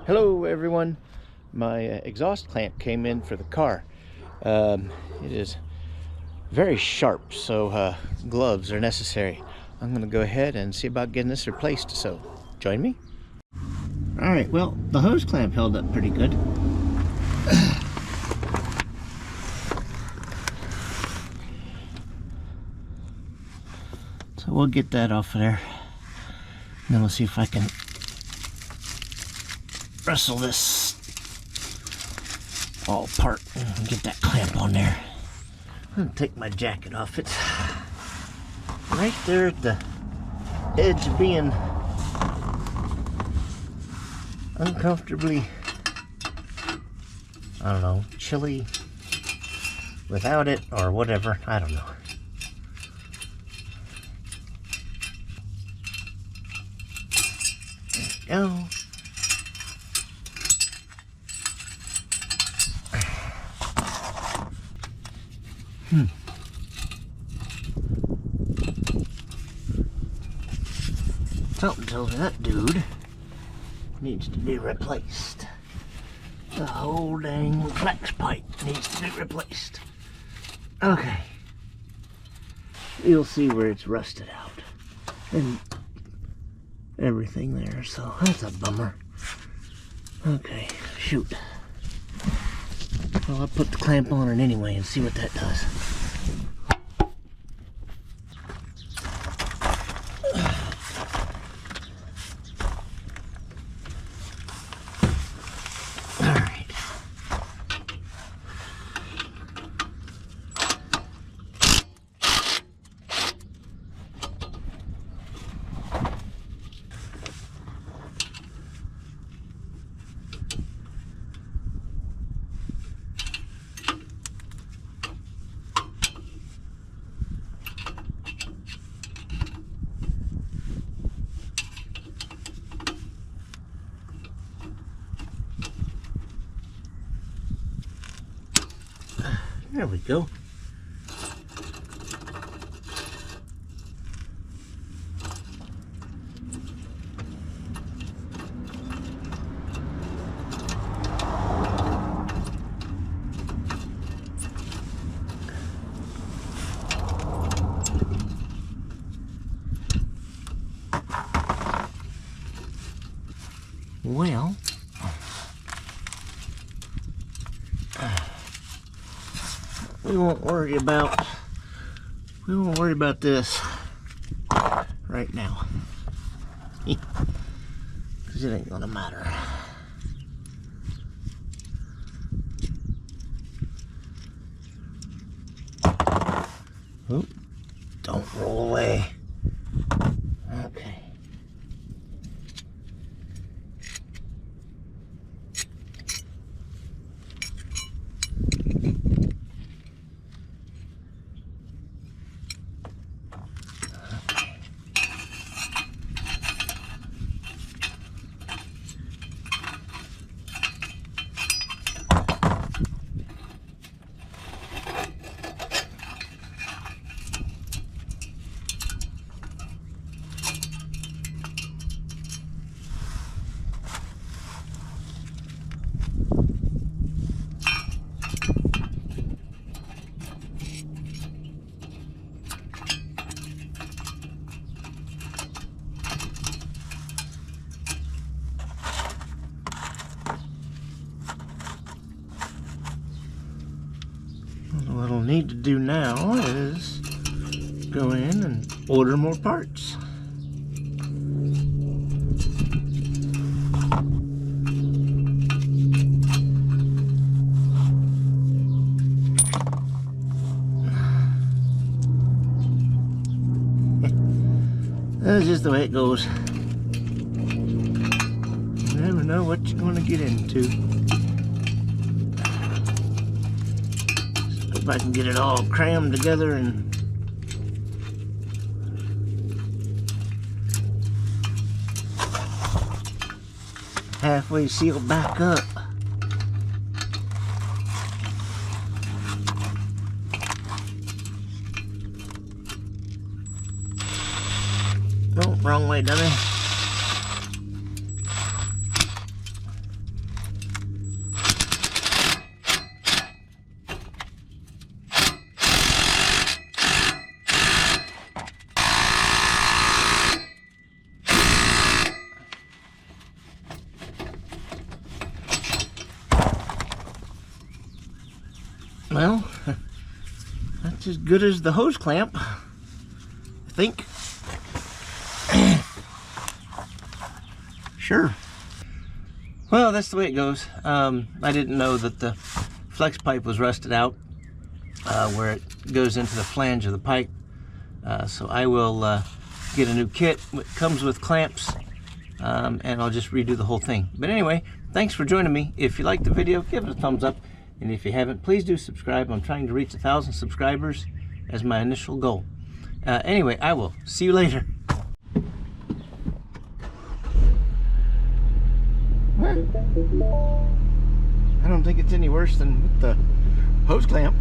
Hello everyone. My exhaust clamp came in for the car. It is very sharp, so gloves are necessary. I'm going to go ahead and see about getting this replaced, so join me. Alright, well, the hose clamp held up pretty good. So we'll get that off of there. And then we'll see if I can wrestle this all apart and get that clamp on there. I'm gonna take my jacket off. It's right there at the edge of being uncomfortably, I don't know, chilly without it or whatever. I don't know. There we go. Something tells me that dude needs to be replaced. The whole dang flex pipe needs to be replaced. Okay. You'll see where it's rusted out and everything there, so that's a bummer. Okay, shoot. Well, I'll put the clamp on it anyway and see what that does. There we go. Well, we won't worry about this right now, because it ain't gonna matter. Oh, don't roll away. Okay. What I'll need to do now is go in and order more parts. That's just the way it goes. You never know what you're going to get into. If I can get it all crammed together and halfway sealed back up. Oh, wrong way, dummy. Well, that's as good as the hose clamp, I think. Sure. Well, that's the way it goes. I didn't know that the flex pipe was rusted out where it goes into the flange of the pipe. So I will get a new kit. It comes with clamps, and I'll just redo the whole thing. But anyway, thanks for joining me. If you liked the video, give it a thumbs up. And if you haven't, please do subscribe. I'm trying to reach 1,000 subscribers as my initial goal. Anyway, I will see you later. I don't think it's any worse than with the hose clamp.